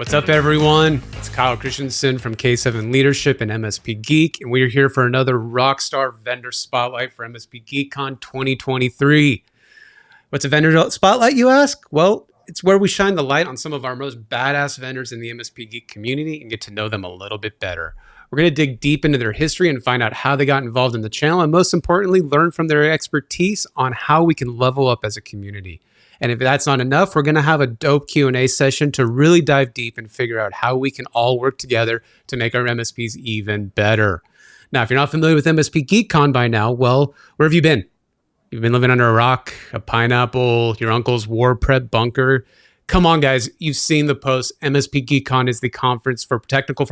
What's up, everyone? It's Kyle Christensen from K7 Leadership and MSP Geek, and we are here for another Rockstar Vendor Spotlight for MSPGeekCon 2023. What's a vendor spotlight, you ask? Well, it's where we shine the light on some of our most badass vendors in the MSP Geek community and get to know them a little bit better. We're going to dig deep into their history and find out how they got involved in the channel, and most importantly, learn from their expertise on how we can level up as a community. And if that's not enough, we're going to have a dope Q&A session to really dive deep and figure out how we can all work together to make our MSPs even better. Now, if you're not familiar with MSPGeekCon by now, well, where have you been? You've been living under a rock, a pineapple, your uncle's war prep bunker. Come on, guys. You've seen the post. MSPGeekCon is the conference for technical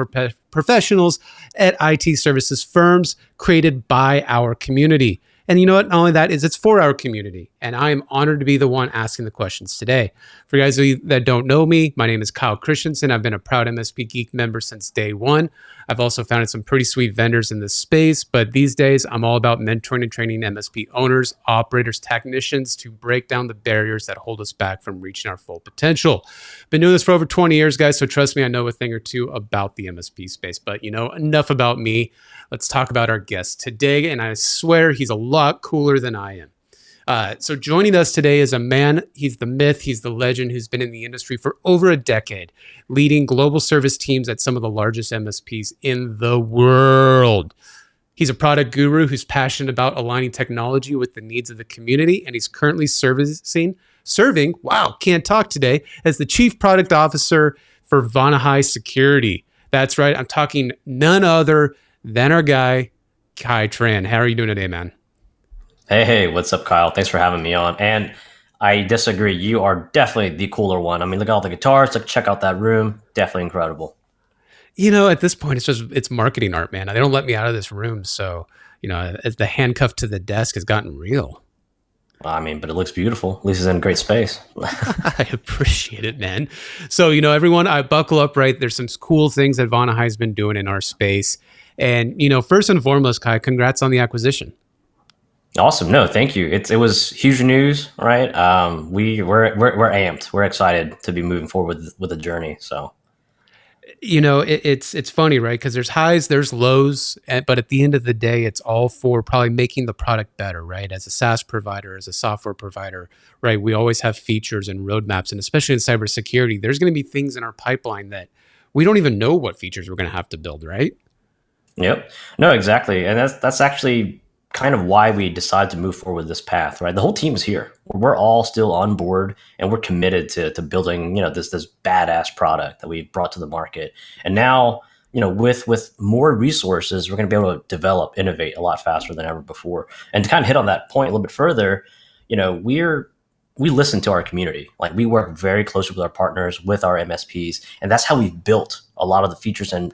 professionals at IT services firms created by our community. And you know what? Not only that, it's for our community. And I am honored to be the one asking the questions today. For you guys that don't know me, my name is Kyle Christensen. I've been a proud MSP Geek member since day one. I've also founded some pretty sweet vendors in this space, but these days I'm all about mentoring and training MSP owners, operators, technicians to break down the barriers that hold us back from reaching our full potential. Been doing this for over 20 years, guys, so trust me, I know a thing or two about the MSP space. But enough about me. Let's talk about our guest today, and I swear he's a lot cooler than I am. So joining us today is a man, he's the myth, he's the legend who's been in the industry for over a decade, leading global service teams at some of the largest MSPs in the world. He's a product guru who's passionate about aligning technology with the needs of the community, and he's currently serving, wow, can't talk today, as the Chief Product Officer for Vonahi Security. That's right, I'm talking none other than our guy, Tran. How are you doing today, man? Hey, what's up, Kyle? Thanks for having me on. And I disagree. You are definitely the cooler one. I mean, look at all the guitars. Like, check out that room. Definitely incredible. At this point, it's marketing art, man. They don't let me out of this room. So, as the handcuff to the desk has gotten real. I mean, but it looks beautiful. At least it's in great space. I appreciate it, man. So, everyone, I buckle up, right? There's some cool things that Vonahi has been doing in our space. And, first and foremost, Kai, congrats on the acquisition. Awesome. No, thank you. It was huge news, right? We're amped. We're excited to be moving forward with the journey. So, it's funny, right? Because there's highs, there's lows, but at the end of the day, it's all for probably making the product better, right? As a SaaS provider, as a software provider, right? We always have features and roadmaps, and especially in cybersecurity, there's going to be things in our pipeline that we don't even know what features we're going to have to build, right? Yep. No, exactly. And that's actually kind of why we decided to move forward with this path, right? The whole team is here. We're all still on board, and we're committed to building, this badass product that we've brought to the market. And now, with more resources, we're going to be able to develop, innovate a lot faster than ever before. And to kind of hit on that point a little bit further, we listen to our community. Like, we work very closely with our partners, with our MSPs, and that's how we've built a lot of the features. And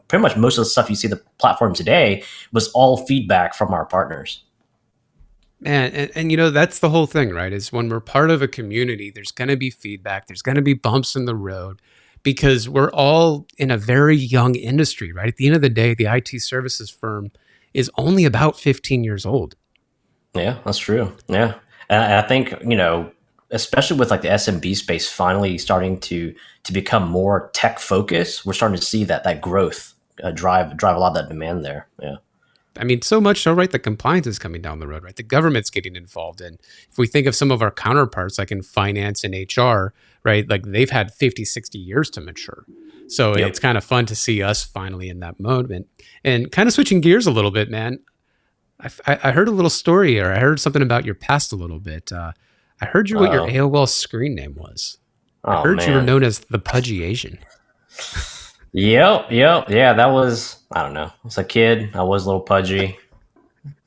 pretty much most of the stuff you see the platform today was all feedback from our partners. Man, and that's the whole thing, right? Is when we're part of a community, there's going to be feedback, there's going to be bumps in the road, because we're all in a very young industry, right? At the end of the day, the IT services firm is only about 15 years old. Yeah, that's true. Yeah. And I think, especially with like the SMB space finally starting to become more tech focused, we're starting to see that growth drive a lot of that demand there. Yeah. I mean, so much so, right? The compliance is coming down the road, right? The government's getting involved. And if we think of some of our counterparts, like in finance and HR, right? Like, they've had 50, 60 years to mature. So It's kind of fun to see us finally in that moment. And kind of switching gears a little bit, man. I heard a little story, or I heard something about your past a little bit. I heard what your AOL screen name was. I heard you were known as the Pudgy Asian. Yep. Yeah, that was, I don't know. I was a kid. I was a little pudgy.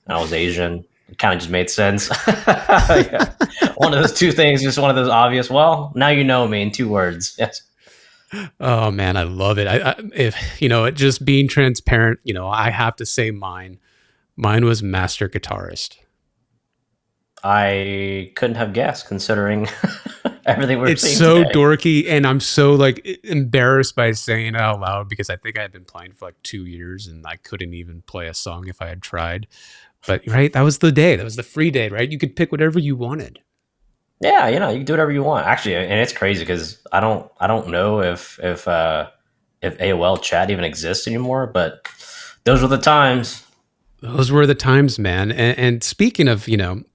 I was Asian. It kind of just made sense. Yeah. One of those two things, just one of those obvious, well, now you know me in 2 words. Yes. Oh, man, I love it. If just being transparent, I have to say mine. Mine was master guitarist. I couldn't have guessed, considering everything we're seeing It's so today. dorky, and I'm so embarrassed by saying it out loud, because I think I had been playing for 2 years and I couldn't even play a song if I had tried. But right, that was the day. That was the free day, right? You could pick whatever you wanted. Yeah, you can do whatever you want. Actually, and it's crazy because I don't know if AOL chat even exists anymore, but those were the times. Those were the times, man. And speaking of,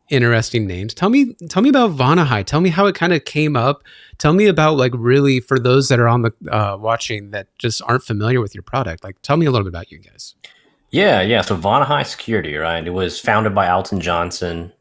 interesting names, tell me about Vonahi. Tell me how it kind of came up. Tell me about like really for those that are on the watching that just aren't familiar with your product. Like, tell me a little bit about you guys. Yeah, yeah. So Vonahi Security, right? It was founded by Alton Johnson.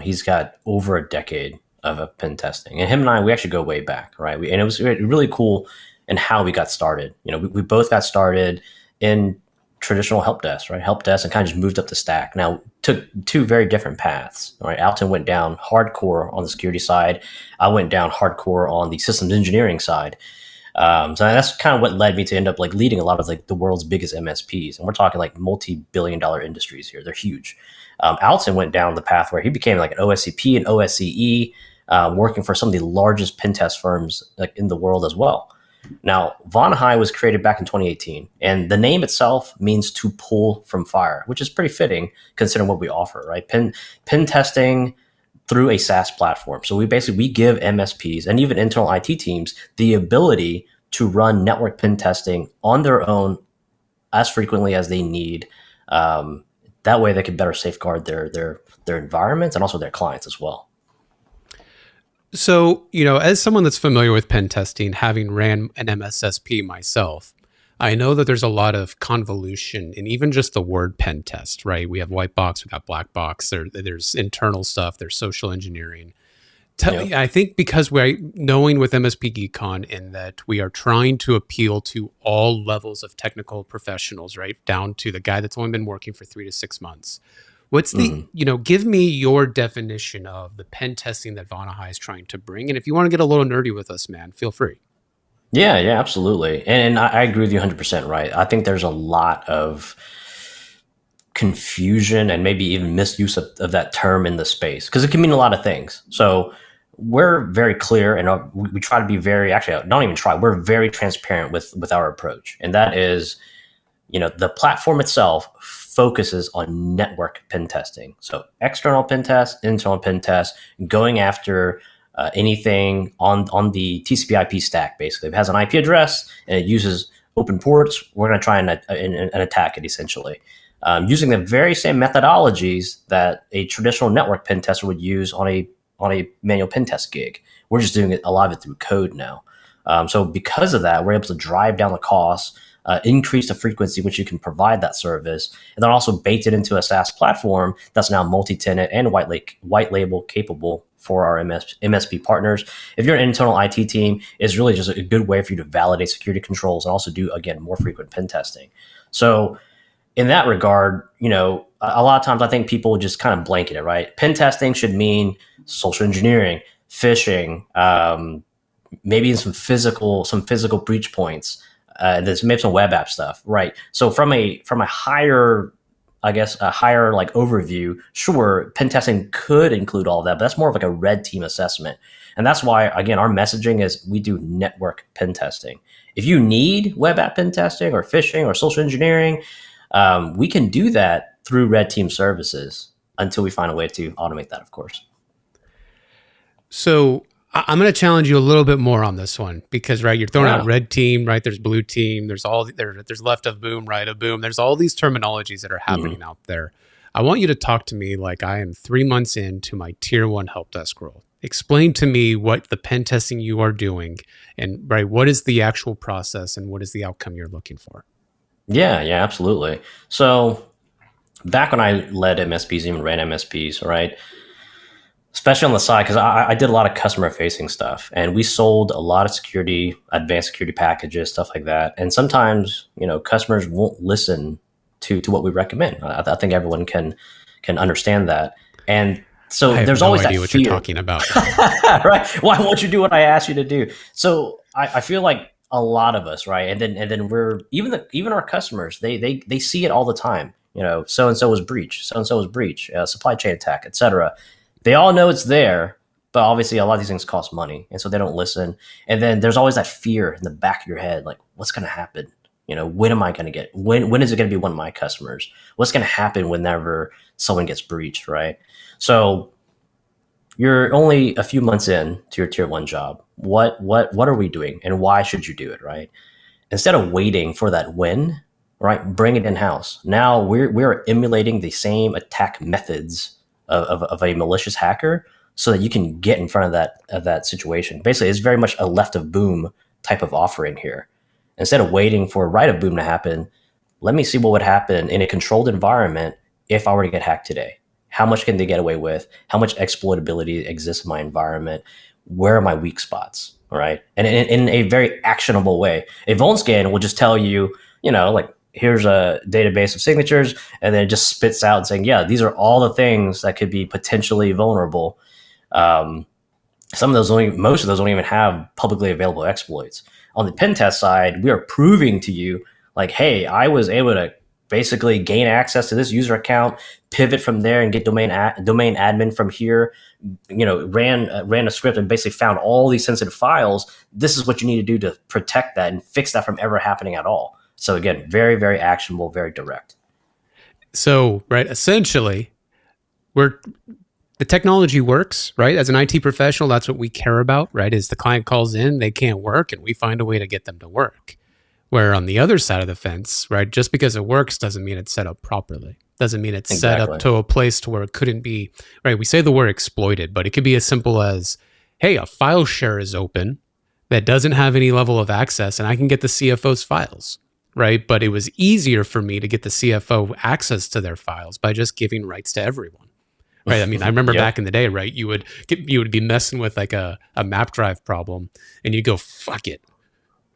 He's got over a decade of pen testing, and him and I, we actually go way back, right? And it was really cool in how we got started. We both got started in traditional help desk, right? Help desk, and kind of just moved up the stack. Now, took two very different paths, right? Alton went down hardcore on the security side. I went down hardcore on the systems engineering side. So that's kind of what led me to end up like leading a lot of like the world's biggest MSPs, and we're talking like multi-billion-dollar industries here. They're huge. Alton went down the path where he became like an OSCP and OSCE, working for some of the largest pen test firms like in the world as well. Now, Vonahi was created back in 2018, and the name itself means to pull from fire, which is pretty fitting considering what we offer, right? Pen testing through a SaaS platform. So we give MSPs and even internal IT teams the ability to run network pen testing on their own as frequently as they need. That way, they can better safeguard their environments and also their clients as well. So, as someone that's familiar with pen testing, having ran an MSSP myself, I know that there's a lot of convolution in even just the word pen test, right? We have white box, we got black box, there's internal stuff, there's social engineering. Yep. I think because we're knowing with MSP GeekCon in that we are trying to appeal to all levels of technical professionals, right? Down to the guy that's only been working for 3 to 6 months. What's the, Mhm. give me your definition of the pen testing that Vonahi is trying to bring. And if you want to get a little nerdy with us, man, feel free. Yeah, yeah, absolutely. And I agree with you 100%, right? I think there's a lot of confusion and maybe even misuse of that term in the space because it can mean a lot of things. So we're very clear and we try to be very, actually, don't even try, we're very transparent with our approach. And that is, the platform itself focuses on network pen testing. So external pen test, internal pen test, going after anything on the TCP/IP stack. Basically, if it has an IP address and it uses open ports, we're going to try and attack it essentially, using the very same methodologies that a traditional network pen tester would use on a manual pen test gig. We're just doing a lot of it through code now. So because of that, we're able to drive down the costs, increase the frequency which you can provide that service, and then also bake it into a SaaS platform that's now multi-tenant and white label capable for our MSP partners. If you're an internal IT team, it's really just a good way for you to validate security controls and also do, again, more frequent pen testing. So in that regard, a lot of times I think people just kind of blanket it, right? Pen testing should mean social engineering, phishing, maybe some physical breach points. There's maybe some web app stuff, right? So from a higher, I guess, a higher like overview, sure, pen testing could include all of that, but that's more of like a red team assessment. And that's why, again, our messaging is we do network pen testing. If you need web app pen testing or phishing or social engineering, we can do that through red team services until we find a way to automate that, of course. So I'm going to challenge you a little bit more on this one because, right, you're throwing out Yeah. red team, right? There's blue team. There's left of boom, right of boom. There's all these terminologies that are Mhm. happening out there. I want you to talk to me like I am 3 months into my tier one help desk role. Explain to me what the pen testing you are doing and right, what is the actual process and what is the outcome you're looking for? Yeah, yeah, absolutely. So back when I led MSPs, even ran MSPs, right? Especially on the side, because I did a lot of customer facing stuff and we sold a lot of security, advanced security packages, stuff like that. And sometimes, customers won't listen to what we recommend. I think everyone can understand that. And I so have there's no always that idea what you're fear, talking about. right? Why won't you do what I asked you to do? So I feel like a lot of us, right? And then we're even our customers, they see it all the time. So and so was breach, so and so was breach, supply chain attack, etc. They all know it's there, but obviously a lot of these things cost money, and so they don't listen. And then there's always that fear in the back of your head, like what's going to happen? When am I going to get? When is it going to be one of my customers? What's going to happen whenever someone gets breached, right? So you're only a few months in to your tier one job. What are we doing, and why should you do it, right? Instead of waiting for that win, right, bring it in house. Now we're emulating the same attack methods of a malicious hacker, so that you can get in front of that situation. Basically, it's very much a left of boom type of offering here. Instead of waiting for right of boom to happen, let me see what would happen in a controlled environment if I were to get hacked today. How much can they get away with? How much exploitability exists in my environment? Where are my weak spots? All right. And in a very actionable way. A vuln scan will just tell you, like, here's a database of signatures, and then it just spits out saying, yeah, these are all the things that could be potentially vulnerable. Some of those most of those don't even have publicly available exploits. On the pen test side, we are proving to you, like, hey, I was able to basically gain access to this user account, pivot from there, and get domain admin from here. Ran a script and basically found all these sensitive files. This is what you need to do to protect that and fix that from ever happening at all. So again, very, very actionable, very direct. So, right, essentially, the technology works, right? As an IT professional, that's what we care about, right? Is the client calls in, they can't work, and we find a way to get them to work. Where on the other side of the fence, right, just because it works doesn't mean it's set up properly. Doesn't mean it's set up to a place to where it couldn't be, right? We say the word exploited, but it could be as simple as, hey, a file share is open that doesn't have any level of access, and I can get the CFO's files, right? But it was easier for me to get the CFO access to their files by just giving rights to everyone. Right. I mean, I remember back in the day, right? You would be messing with like a map drive problem, and you go, fuck it,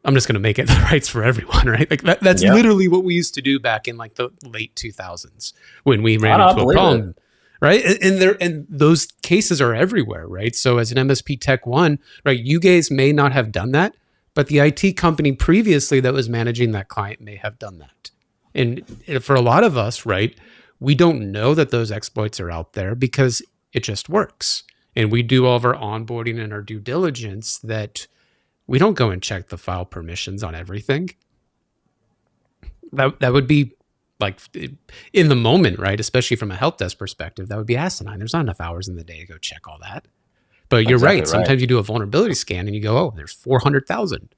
I'm just going to make it the rights for everyone, right? Like that's literally what we used to do back in like the late 2000s when we ran into a problem, right? And those cases are everywhere, right? So as an MSP Tech 1, right, you guys may not have done that, but the IT company previously that was managing that client may have done that. And for a lot of us, right, we don't know that those exploits are out there because it just works. And we do all of our onboarding and our due diligence that we don't go and check the file permissions on everything. That would be like in the moment, right? Especially from a help desk perspective, that would be asinine. There's not enough hours in the day to go check all that. But you're right. Sometimes you do a vulnerability scan and you go, oh, there's 400,000.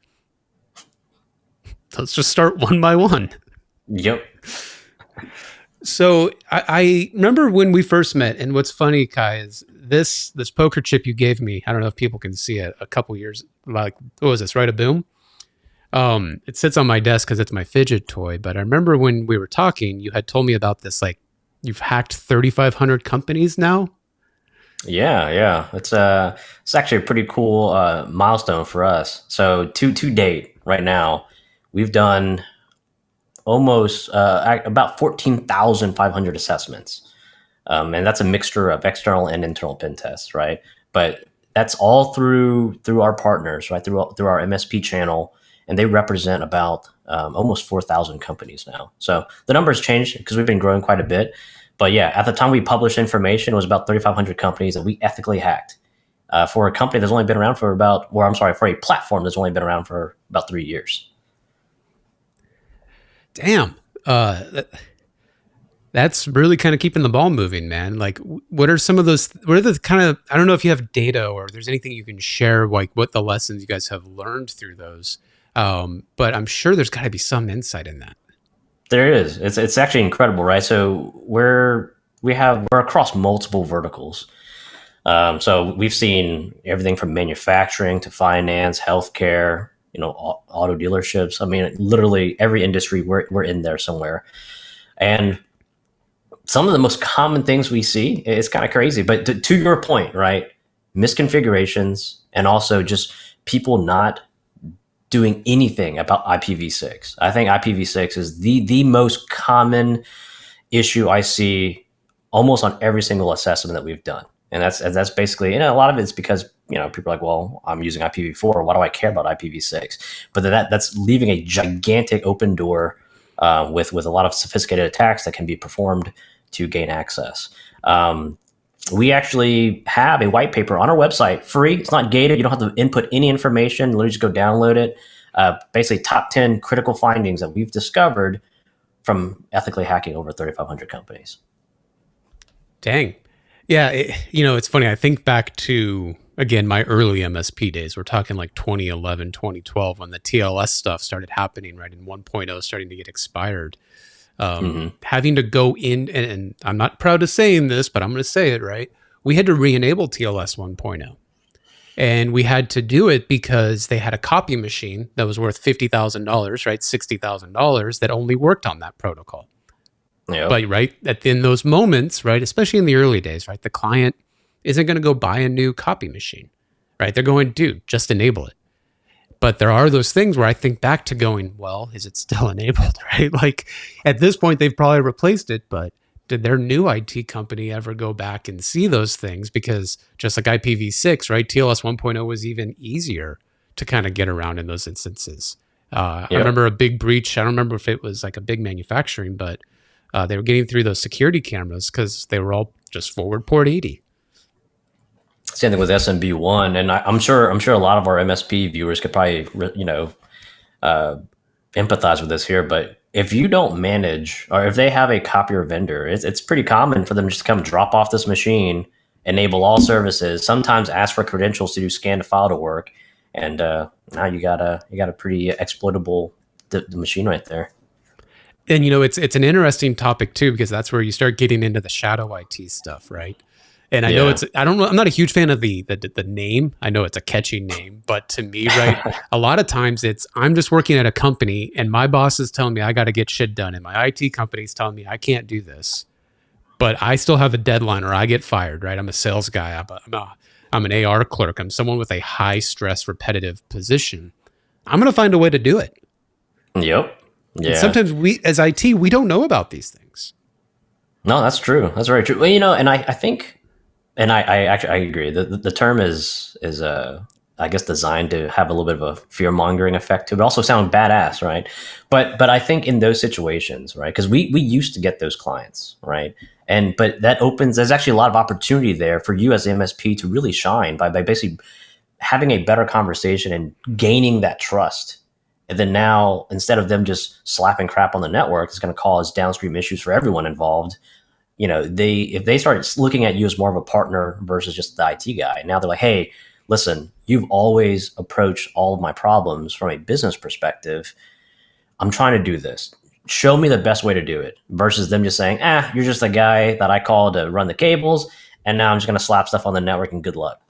Let's just start one by one. Yep. So I remember when we first met, and what's funny, Kai, is this poker chip you gave me. I don't know if people can see it. A couple years, like, what was this? Right, a boom. It sits on my desk because it's my fidget toy. But I remember when we were talking, you had told me about this. Like, you've hacked 3,500 companies now. Yeah. It's actually a pretty cool milestone for us. So to date, right now, we've done almost about 14,500 assessments. And that's a mixture of external and internal pen tests, right? But that's all through our partners, right? Through our MSP channel, and they represent about almost 4,000 companies now. So the numbers changed because we've been growing quite a bit. But yeah, at the time we published information, it was about 3,500 companies that we ethically hacked. For a company that's only been around for for a platform that's only been around for about 3 years. Damn. That's really kind of keeping the ball moving, man. Like, what are the kind of, I don't know if you have data or there's anything you can share, like what the lessons you guys have learned through those. But I'm sure there's got to be some insight in that. There is. It's actually incredible, right? So we're across multiple verticals. So we've seen everything from manufacturing to finance, healthcare, auto dealerships. I mean, literally every industry we're in there somewhere. And some of the most common things we see, it's kind of crazy, but to your point, right? Misconfigurations, and also just people not doing anything about IPv6. I think IPv6 is the most common issue I see almost on every single assessment that we've done. And that's basically, a lot of it's because, people are like, well, I'm using IPv4. Why do I care about IPv6? But that's leaving a gigantic open door with a lot of sophisticated attacks that can be performed to gain access. We actually have a white paper on our website, free. It's not gated. You don't have to input any information. Literally just go download it. Basically, top 10 critical findings that we've discovered from ethically hacking over 3,500 companies. Dang. Yeah, it's funny. I think back to, again, my early MSP days. We're talking like 2011, 2012, when the TLS stuff started happening, right? And 1.0 starting to get expired. Hmm. Having to go in, and I'm not proud of saying this, but I'm going to say it, right? We had to re-enable TLS 1.0. And we had to do it because they had a copy machine that was worth $50,000, right? $60,000 that only worked on that protocol. Yep. But right in those moments, right, especially in the early days, right, the client isn't going to go buy a new copy machine, right? They're going, dude, just enable it. But there are those things where I think back to going, well, is it still enabled, right? Like at this point, they've probably replaced it, but did their new IT company ever go back and see those things? Because just like IPv6, right, TLS 1.0 was even easier to kind of get around in those instances. I Yep. remember a big breach. I don't remember if it was like a big manufacturing, but they were getting through those security cameras because they were all just forward port 80. Same thing with SMB1, and I'm sure a lot of our MSP viewers could probably uh, empathize with this here. But if you don't manage, or if they have a copier vendor, it's pretty common for them to just come drop off this machine, enable all services, sometimes ask for credentials to do scan to file to work, and now you got a pretty exploitable the machine right there. And it's an interesting topic too, because that's where you start getting into the shadow IT stuff, right? And I know Yeah. I don't know, I'm not a huge fan of the name. I know it's a catchy name, but to me, right, a lot of times I'm just working at a company and my boss is telling me I got to get shit done, and my IT company is telling me I can't do this, but I still have a deadline or I get fired, right? I'm a sales guy. I'm an AR clerk. I'm someone with a high stress, repetitive position. I'm going to find a way to do it. Yep. And Yeah. sometimes we, as IT, we don't know about these things. No, that's true. That's very true. Well, and I think, and I actually I agree. The term is I guess designed to have a little bit of a fear mongering effect to, but also sound badass, right? But I think in those situations, right? Because we used to get those clients, right? And but that opens there's actually a lot of opportunity there for you as an MSP to really shine by basically having a better conversation and gaining that trust. And then now, instead of them just slapping crap on the network, it's going to cause downstream issues for everyone involved. They if they start looking at you as more of a partner versus just the IT guy, now they're like, hey, listen, you've always approached all of my problems from a business perspective. I'm trying to do this. Show me the best way to do it versus them just saying, you're just a guy that I call to run the cables. And now I'm just going to slap stuff on the network and good luck.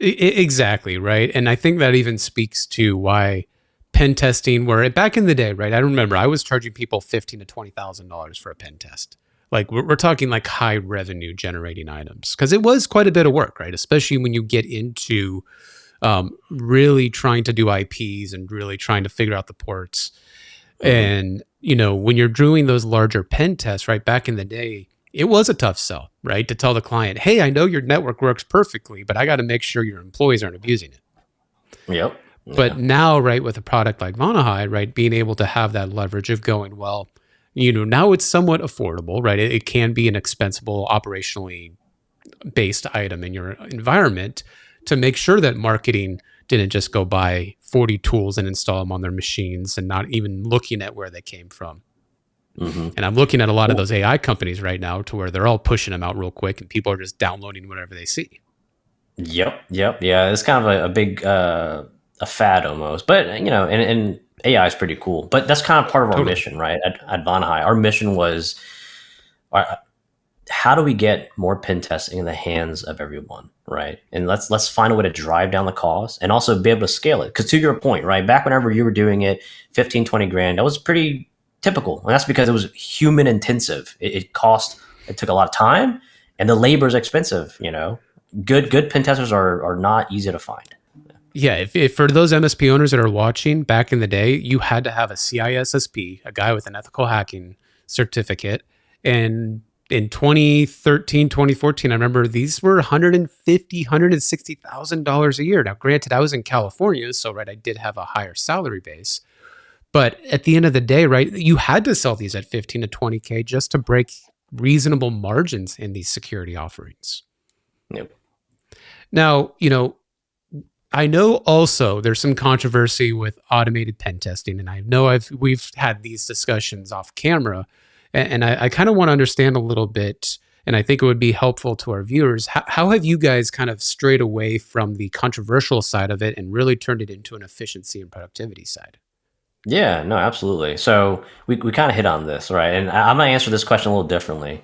Exactly, right. And I think that even speaks to why pen testing, where back in the day, right, I remember I was charging people $15,000 to $20,000 for a pen test. Like we're talking like high revenue generating items, because it was quite a bit of work, right? Especially when you get into really trying to do IPs and really trying to figure out the ports. Mm-hmm. And when you're doing those larger pen tests, right, back in the day, it was a tough sell, right, to tell the client, hey, I know your network works perfectly, but I got to make sure your employees aren't abusing it. Yep. But Yeah. now, right, with a product like Vonahi, right, being able to have that leverage of going, well, now it's somewhat affordable, right? It can be an expensible, operationally based item in your environment, to make sure that marketing didn't just go buy 40 tools and install them on their machines and not even looking at where they came from. Mm-hmm. And I'm looking at a lot of those AI companies right now to where they're all pushing them out real quick and people are just downloading whatever they see. Yep. Yep. Yeah. It's kind of a big a fad almost, but and AI is pretty cool. But that's kind of part of our Totally. mission, right? At Vonahi, our mission was, uh, how do we get more pen testing in the hands of everyone, right? And let's find a way to drive down the cost and also be able to scale it. Because to your point, right, back whenever you were doing it, 15, 20 grand, that was pretty typical, and that's because it was human intensive. It took a lot of time, and the labor is expensive. Good pen testers are not easy to find. Yeah, if for those MSP owners that are watching, back in the day, you had to have a CISSP, a guy with an ethical hacking certificate. And in 2013, 2014, I remember these were $150,000, $160,000 a year. Now, granted, I was in California, so right, I did have a higher salary base. But at the end of the day, right, you had to sell these at 15 to 20K just to break reasonable margins in these security offerings. Yep. Now, I know also there's some controversy with automated pen testing, and I know we've had these discussions off camera, and I kind of want to understand a little bit. And I think it would be helpful to our viewers. How have you guys kind of strayed away from the controversial side of it and really turned it into an efficiency and productivity side? Yeah, no, absolutely. So we kind of hit on this, right? And I'm going to answer this question a little differently.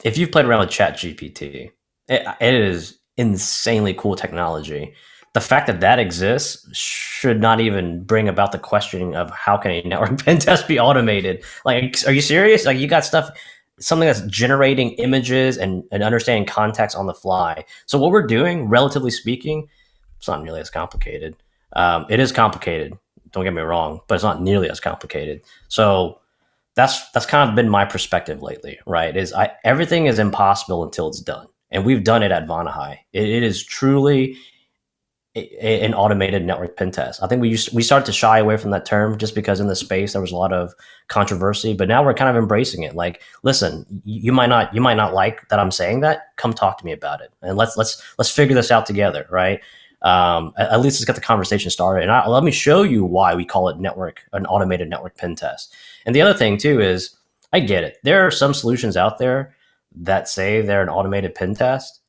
If you've played around with ChatGPT, it is insanely cool technology. The fact that that exists should not even bring about the questioning of how can a network pen test be automated. Like, are you serious? Like, you got stuff, something that's generating images and understanding context on the fly. So what we're doing, relatively speaking, it's not nearly as complicated. It is complicated. Don't get me wrong, but it's not nearly as complicated. So that's kind of been my perspective lately, right? Everything is impossible until it's done, and we've done it at Vonahi. It is truly an automated network pen test. I think we started to shy away from that term just because in the space there was a lot of controversy, but now we're kind of embracing it. Like, listen, you might not like that I'm saying that. Come talk to me about it, and let's figure this out together, right? At least let's get the conversation started. And let me show you why we call it an automated network pen test. And the other thing too is, I get it. There are some solutions out there that say they're an automated pen test,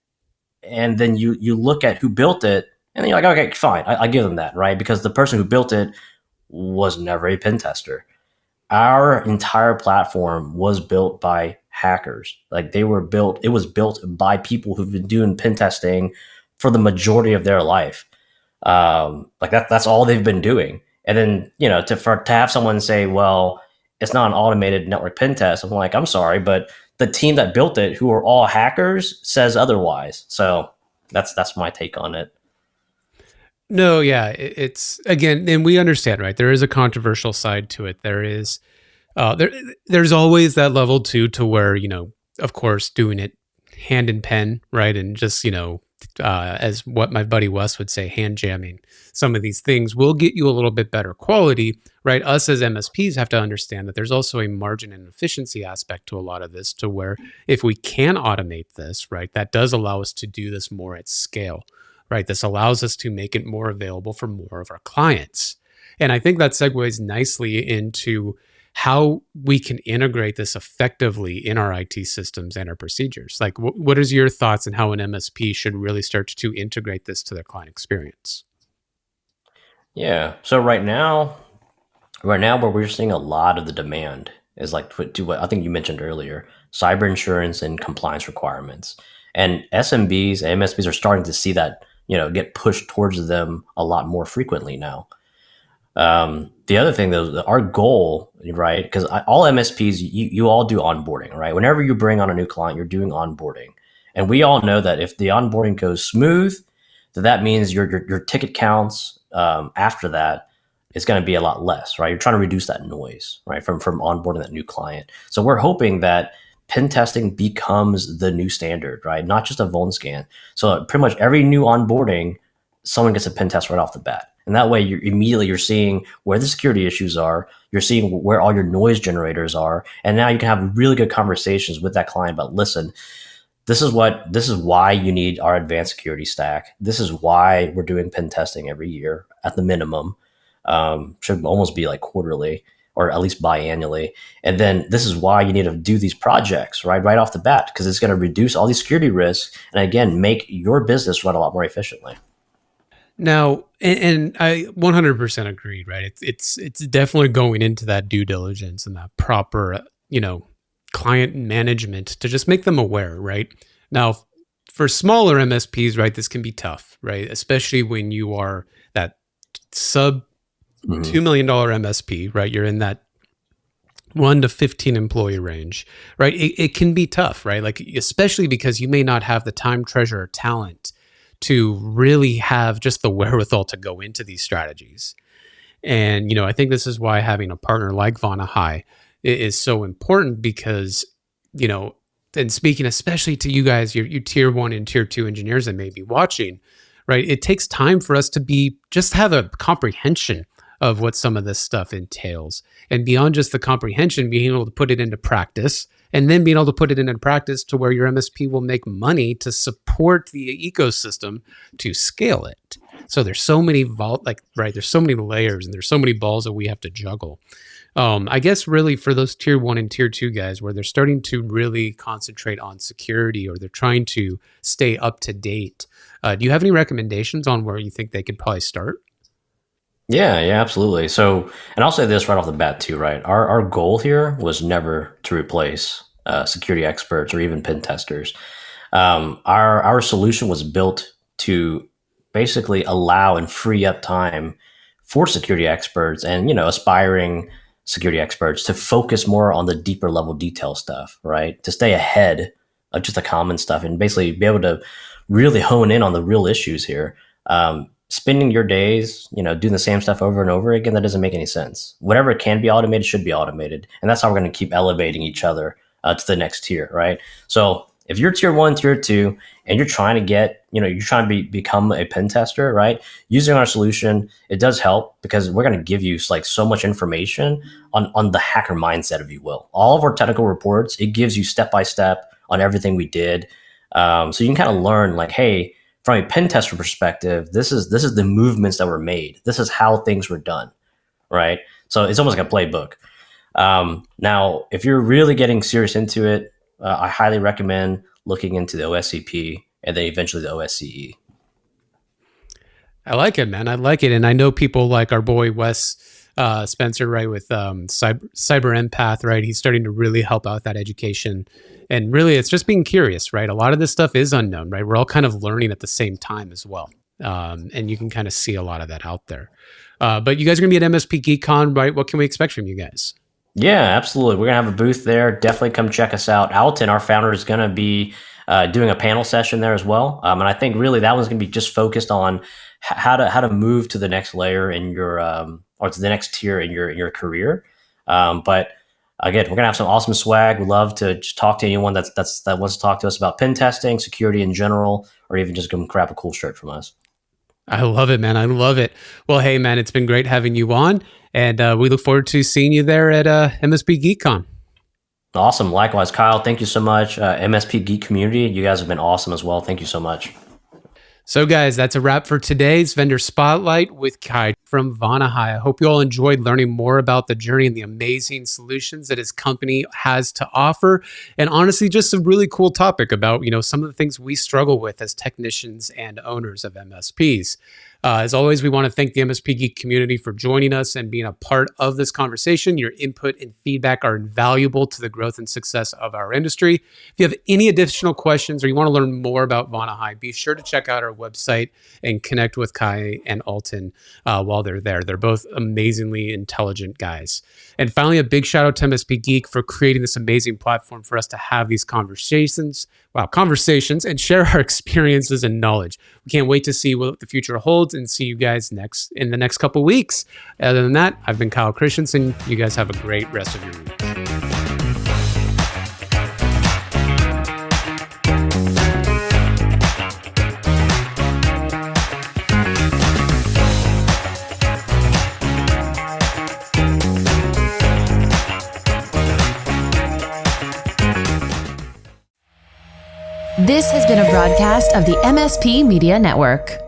and then you look at who built it, and then you're like, okay, fine, I give them that, right? Because the person who built it was never a pen tester. Our entire platform was built by hackers. Like, it was built by people who've been doing pen testing for the majority of their life. Like that's all they've been doing. And then, to have someone say, well, it's not an automated network pen test. I'm like, I'm sorry, but the team that built it, who are all hackers, says otherwise. So that's my take on it. No, yeah, it's again, and we understand, right? There is a controversial side to it. There's always that level too, to where, of course, doing it hand in pen, right? And just, as what my buddy Wes would say, hand jamming some of these things will get you a little bit better quality, right? Us as MSPs have to understand that there's also a margin and efficiency aspect to a lot of this, to where if we can automate this, right, that does allow us to do this more at scale, right? This allows us to make it more available for more of our clients. And I think that segues nicely into how we can integrate this effectively in our IT systems and our procedures. Like, what is your thoughts on how an MSP should really start to integrate this to their client experience? Yeah. So right now, where we're seeing a lot of the demand is like to what I think you mentioned earlier, cyber insurance and compliance requirements. And SMBs and MSPs are starting to see that, get pushed towards them a lot more frequently now. The other thing, though, our goal, right? Because all MSPs, you all do onboarding, right? Whenever you bring on a new client, you're doing onboarding, and we all know that if the onboarding goes smooth, that means your ticket counts after that is going to be a lot less, right? You're trying to reduce that noise, right, from onboarding that new client. So we're hoping that pen testing becomes the new standard, right? Not just a Vuln scan. So pretty much every new onboarding, someone gets a pen test right off the bat. And that way you're seeing where the security issues are, you're seeing where all your noise generators are, and now you can have really good conversations with that client about, listen, this is why you need our advanced security stack. This is why we're doing pen testing every year at the minimum. Should almost be like quarterly or at least biannually. And then this is why you need to do these projects right off the bat, because it's going to reduce all these security risks and again, make your business run a lot more efficiently. Now, and I 100% agree, right? It's definitely going into that due diligence and that proper, client management to just make them aware, right? Now, for smaller MSPs, right, this can be tough, right? Especially when you are that sub $2 million MSP, right? You're in that 1 to 15 employee range, right? It can be tough, right? Like, especially because you may not have the time, treasure, or talent to really have just the wherewithal to go into these strategies. And, I think this is why having a partner like Vonahi is so important, because, and speaking especially to you guys, you tier 1 and tier 2 engineers that may be watching, right? It takes time for us to just have a comprehension of what some of this stuff entails. And beyond just the comprehension, being able to put it into practice, and then being able to put it into practice to where your MSP will make money to support the ecosystem to scale it. So there's so many there's so many layers and there's so many balls that we have to juggle. I guess really for those tier 1 and tier 2 guys where they're starting to really concentrate on security or they're trying to stay up to date, do you have any recommendations on where you think they could probably start? Yeah, absolutely. So, and I'll say this right off the bat too, right? Our goal here was never to replace security experts or even pen testers. Our solution was built to basically allow and free up time for security experts and aspiring security experts to focus more on the deeper level detail stuff, right? To stay ahead of just the common stuff and basically be able to really hone in on the real issues here. Spending your days, doing the same stuff over and over again, that doesn't make any sense. Whatever can be automated should be automated. And that's how we're going to keep elevating each other to the next tier, right? So if you're tier 1, tier 2, and you're trying to get, you're trying to become a pen tester, right? Using our solution, it does help because we're going to give you like so much information on the hacker mindset, if you will. All of our technical reports, it gives you step-by-step on everything we did. So you can kind of learn like, hey, from a pen tester perspective, this is the movements that were made. This is how things were done, right? So it's almost like a playbook. Now, if you're really getting serious into it, I highly recommend looking into the OSCP and then eventually the OSCE. I like it, man. I like it. And I know people like our boy Wes Spencer, right, with Cyber Empath, right? He's starting to really help out that education. And really, it's just being curious, right? A lot of this stuff is unknown, right? We're all kind of learning at the same time as well. And you can kind of see a lot of that out there. But you guys are going to be at MSPGeekCon, right? What can we expect from you guys? Yeah, absolutely. We're going to have a booth there. Definitely come check us out. Alton, our founder, is going to be doing a panel session there as well. And I think really that one's going to be just focused on how to move to the next layer in your or to the next tier in your career. But again, we're gonna have some awesome swag. We'd love to just talk to anyone that wants to talk to us about pen testing, security in general, or even just come grab a cool shirt from us. I love it, man. I love it. Well, hey, man, it's been great having you on, and we look forward to seeing you there at MSPGeekCon. Awesome. Likewise, Kyle. Thank you so much. MSP Geek community, you guys have been awesome as well. Thank you so much. So, guys, that's a wrap for today's Vendor Spotlight with Kai from Vonahi. I hope you all enjoyed learning more about the journey and the amazing solutions that his company has to offer. And honestly, just a really cool topic about, some of the things we struggle with as technicians and owners of MSPs. As always, we want to thank the MSP Geek community for joining us and being a part of this conversation. Your input and feedback are invaluable to the growth and success of our industry. If you have any additional questions or you want to learn more about Vonahi, be sure to check out our website and connect with Kai and Alton while they're there. They're both amazingly intelligent guys. And finally, a big shout out to MSP Geek for creating this amazing platform for us to have these conversations and share our experiences and knowledge. We can't wait to see what the future holds and see you guys in the next couple weeks. Other than that, I've been Kyle Christensen. You guys have a great rest of your week. This has been a broadcast of the MSP Media Network.